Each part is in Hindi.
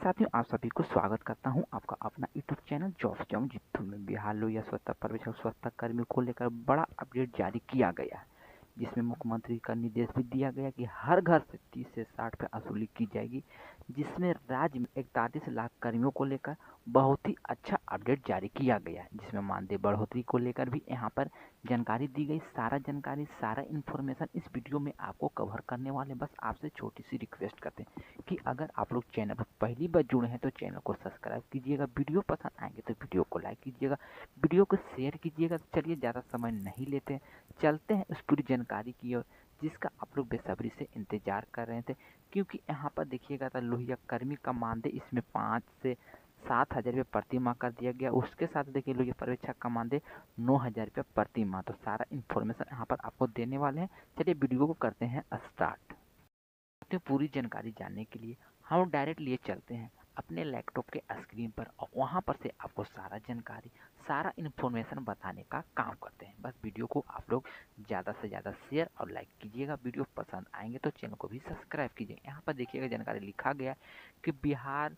साथियों, आप सभी को स्वागत करता हूं आपका अपना यूट्यूब चैनल जॉब जंग जितू में। बिहार लोहिया स्वच्छता पर्यवेक्षक स्वच्छता कर्मियों को लेकर बड़ा अपडेट जारी किया गया है, जिसमें मुख्यमंत्री का निर्देश भी दिया गया कि हर घर से 30 से 60 पे वसूली की जाएगी, जिसमें राज्य में 41 लाख कर्मियों को लेकर बहुत ही अच्छा अपडेट जारी किया गया है, जिसमें मानदेय बढ़ोतरी को लेकर भी यहाँ पर जानकारी दी गई। सारा जानकारी, सारा इन्फॉर्मेशन इस वीडियो में आपको कवर करने वाले। बस आपसे छोटी सी रिक्वेस्ट करते हैं कि अगर आप लोग चैनल पर पहली बार जुड़े हैं तो चैनल को सब्सक्राइब कीजिएगा, वीडियो पसंद आएंगे तो वीडियो को लाइक कीजिएगा, वीडियो को शेयर कीजिएगा। चलिए ज़्यादा समय नहीं लेते हैं, चलते हैं उस पूरी जानकारी की ओर जिसका आप लोग बेसब्री से इंतजार कर रहे थे। क्योंकि यहाँ पर देखिएगा तो लोहिया कर्मी का मानदेय इसमें 5 से 7 हज़ार रुपये प्रति माह कर दिया गया। उसके साथ देखिए लोहिया पर्यवेक्षक का मानदेय 9 हज़ार रुपये प्रति माह। तो सारा इन्फॉर्मेशन यहाँ पर आपको देने वाले हैं। चलिए वीडियो को करते हैं स्टार्ट। तो पूरी जानकारी जानने के लिए हम डायरेक्ट लिए चलते हैं अपने लैपटॉप के स्क्रीन पर और वहां पर से आपको सारा जानकारी, सारा इन्फॉर्मेशन बताने का काम करते हैं। बस वीडियो को आप लोग ज़्यादा से ज़्यादा शेयर और लाइक कीजिएगा, वीडियो पसंद आएंगे तो चैनल को भी सब्सक्राइब कीजिएगा। यहाँ पर देखिएगा जानकारी लिखा गया कि बिहार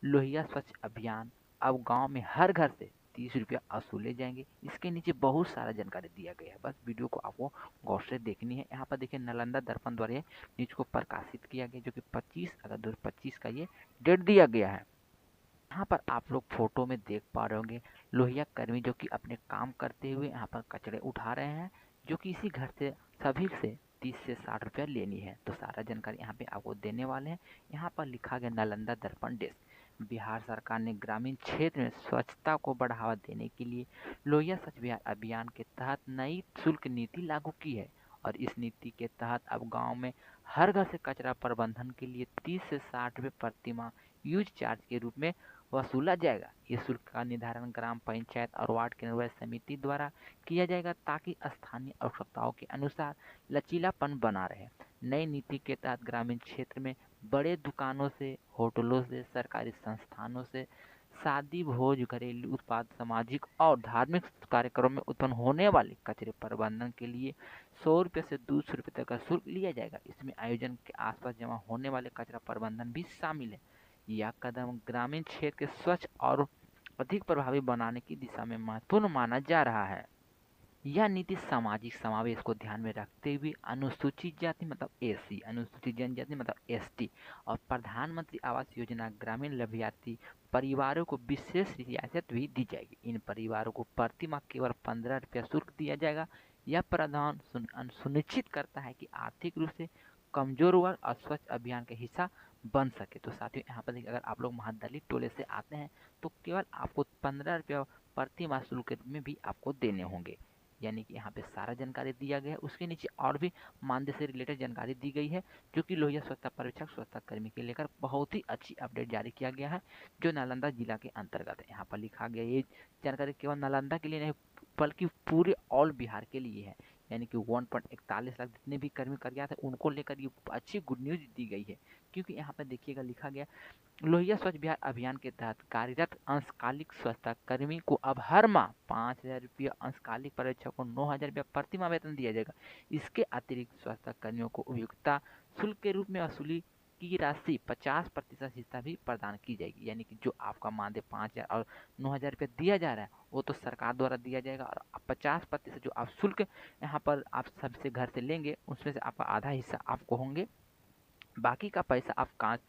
लोहिया स्वच्छ अभियान अब गांव में हर घर से 30 रुपया वसूले जाएंगे। इसके नीचे बहुत सारा जानकारी दिया गया है, बस वीडियो को आपको गौर से देखनी है। यहाँ पर देखिए नालंदा दर्पण द्वारा न्यूज को प्रकाशित किया गया, जो कि 25 अगस्त 2025 का ये डेट दिया गया है। यहाँ पर आप लोग फोटो में देख पा रहे होंगे लोहिया कर्मी जो कि अपने काम करते हुए यहाँ पर कचरे उठा रहे हैं, जो कि इसी घर से सभी से 30 से 60 रुपया लेनी है। तो सारा जानकारी यहाँ पे आपको देने वाले हैं। यहाँ पर लिखा गया नालंदा दर्पण डेस्क। बिहार सरकार ने ग्रामीण क्षेत्र में स्वच्छता को बढ़ावा देने के लिए लोहिया स्वच्छ बिहार अभियान के तहत नई शुल्क नीति लागू की है और इस नीति के तहत अब गांव में हर घर से कचरा प्रबंधन के लिए 30 से 60 रुपये प्रति माह यूज चार्ज के रूप में वसूला जाएगा। ये शुल्क का निर्धारण ग्राम पंचायत और वार्ड कार्यान्वयन समिति द्वारा किया जाएगा ताकि स्थानीय आवश्यकताओं के अनुसार लचीलापन बना रहे। नई नीति के तहत ग्रामीण क्षेत्र में बड़े दुकानों से, होटलों से, सरकारी संस्थानों से शादी, भोज, घरेलू उत्पाद, सामाजिक और धार्मिक कार्यक्रमों में उत्पन्न होने वाले कचरे प्रबंधन के लिए 100 रुपये से 200 रुपये तक का शुल्क लिया जाएगा। इसमें आयोजन के आसपास जमा होने वाले कचरा प्रबंधन भी शामिल है। यह कदम ग्रामीण क्षेत्र के स्वच्छ और अधिक प्रभावी बनाने की दिशा में महत्वपूर्ण माना जा रहा है। यह नीति सामाजिक समावेश को ध्यान में रखते हुए अनुसूचित जाति मतलब एससी, अनुसूचित जनजाति मतलब एसटी और प्रधानमंत्री आवास योजना ग्रामीण लाभार्थी परिवारों को विशेष रियायत भी दी जाएगी। इन परिवारों को प्रति माह केवल 15 रुपया शुल्क दिया जाएगा। यह प्रावधान सुनिश्चित करता है कि आर्थिक रूप से कमजोर वर्ग और स्वच्छ अभियान का हिस्सा बन सके। तो साथियों यहाँ पर देखिए, अगर आप लोग महादलित टोले से आते हैं तो केवल आपको 15 रुपया प्रति माह शुल्क के रूप में भी आपको देने होंगे। यानी कि यहाँ पे सारा जानकारी दिया गया है। उसके नीचे और भी मानदेय से रिलेटेड जानकारी दी गई है, जो कि लोहिया स्वच्छता पर्यवेक्षक स्वच्छता कर्मी के लेकर बहुत ही अच्छी अपडेट जारी किया गया है, जो नालंदा जिला के अंतर्गत है। यहाँ पर लिखा गया ये जानकारी केवल नालंदा के लिए नहीं बल्कि पूरे ऑल बिहार के लिए है। यानी कि 1.41 लाख जितने भी कर्मी कार्य थे उनको लेकर ये अच्छी गुड न्यूज दी गई है। क्योंकि यहाँ पर देखिएगा लिखा गया लोहिया स्वच्छ बिहार अभियान के तहत कार्यरत अंशकालिक स्वच्छता कर्मी को अब हर माह 5,000 रुपया, अंशकालिक पर्यवेक्षक को 9,000 रुपया प्रति माह वेतन दिया जाएगा। इसके अतिरिक्त स्वच्छता कर्मियों को उपयोगिता शुल्क के रूप में वसूली की राशि 50% हिस्सा भी प्रदान की जाएगी। यानी कि जो आपका मानदेय 5,000 और 9,000 रुपया दिया जा रहा है वो तो सरकार द्वारा दिया जाएगा, और 50% जो आप शुल्क यहाँ पर आप सबसे घर से लेंगे उसमें से आपका आधा हिस्सा आपको होंगे। बाकी का पैसा आप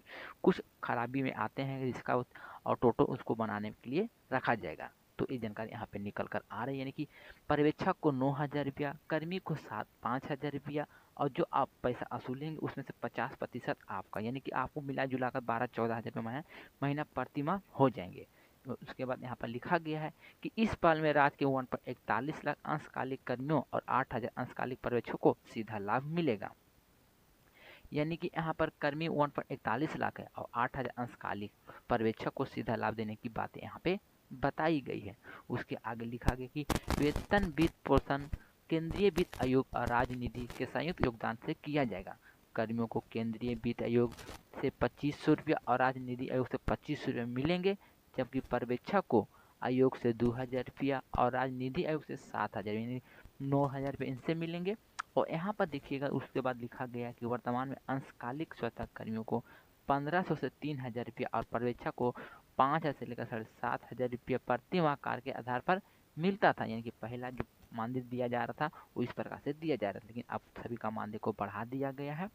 कुछ खराबी में आते हैं जिसका और टोटो उसको बनाने के लिए रखा जाएगा। तो ये जानकारी यहाँ पे निकल कर आ रही है। यानी कि पर्यवेक्षक को 9,000 रुपया, कर्मी को 5,000 रुपया, और जो आप पैसा वसूलेंगे उसमें से 50% आपका, यानी कि आपको मिला जुला कर 12-14 हज़ार रुपये महीना प्रति माह हो जाएंगे। उसके बाद यहाँ पर लिखा गया है कि इस साल में राज्य के 1.41 लाख अंशकालिक कर्मियों और 8,000 अंशकालिक पर्यवेक्षकों को सीधा लाभ मिलेगा। यानी कि यहाँ पर कर्मी 1.41 लाख है और 8,000 अंशकालिक पर्यवेक्षक को सीधा लाभ देने की बातें यहाँ पे बताई गई है। उसके आगे लिखा गया कि वेतन वित्त पोषण केंद्रीय वित्त आयोग और राजनिधि के संयुक्त योगदान से किया जाएगा। कर्मियों को केंद्रीय वित्त आयोग से 2,500 रुपया और राजनिधि आयोग से 2,500 रुपया मिलेंगे, जबकि पर्यवेक्षक को आयोग से 2,000 रुपया और राजनिधि आयोग से 7,000 यानी 9,000 रुपये इनसे मिलेंगे। और यहाँ पर देखिएगा उसके बाद लिखा गया कि वर्तमान में अंशकालिक स्वच्छता कर्मियों को 1500 से 3000 रुपया और पर्यवेक्षक को 5000 से लेकर 7500 रुपया प्रति माह कार्य के आधार पर मिलता था। यानी कि पहला जो मानदेय दिया जा रहा था वो इस प्रकार से दिया जा रहा था, लेकिन अब सभी का मानदेय को बढ़ा दिया गया है।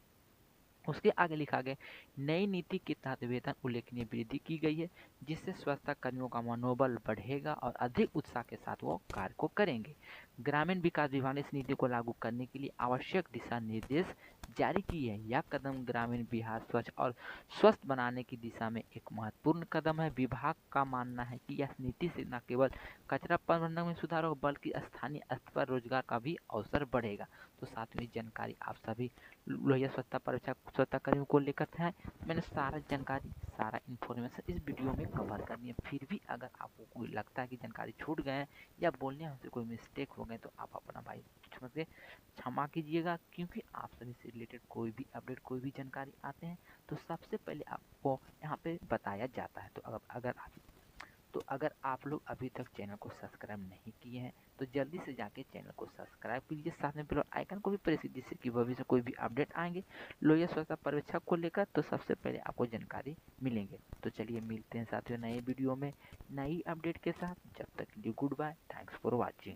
उसके आगे लिखा गया, नई नीति के तहत वेतन उल्लेखनीय वृद्धि की गई है, जिससे स्वच्छता कर्मियों का मनोबल बढ़ेगा और अधिक उत्साह के साथ वो कार्य को करेंगे। ग्रामीण विकास विभाग ने इस नीति को लागू करने के लिए आवश्यक दिशा निर्देश जारी किए हैं। यह कदम ग्रामीण बिहार स्वच्छ और स्वस्थ बनाने की दिशा में एक महत्वपूर्ण कदम है। विभाग का मानना है कि यह नीति से न केवल कचरा प्रबंधन में सुधार होगा, बल्कि स्थानीय स्तर पर रोजगार का भी अवसर बढ़ेगा। तो सातवीं जानकारी आप सभी लोहिया स्वच्छता पर्यवेक्षक स्वच्छता कर्मियों को लेकर है। मैंने सारा जानकारी, सारा इन्फॉर्मेशन इस वीडियो में कवर करनी है। फिर भी अगर आपको कोई लगता है कि जानकारी छूट गए हैं या बोलने में कोई मिस्टेक हो गए तो आप अपना भाई समझ के क्षमा कीजिएगा, क्योंकि आप सभी से रिलेटेड कोई भी अपडेट, कोई भी जानकारी आते हैं तो सबसे पहले आपको यहाँ पे बताया जाता है। तो अगर आप लोग अभी तक चैनल को सब्सक्राइब नहीं किए हैं तो जल्दी से जाके चैनल को सब्सक्राइब कीजिए, साथ में बेल आइकन को भी प्रेस कीजिए, जिससे कि भविष्य में कोई भी अपडेट आएंगे लोहिया स्वच्छता पर्यवेक्षक को लेकर तो सबसे पहले आपको जानकारी मिलेंगे। तो चलिए मिलते हैं साथियों नए वीडियो में नई अपडेट के साथ। जब तक के लिए goodbye, thanks for watching.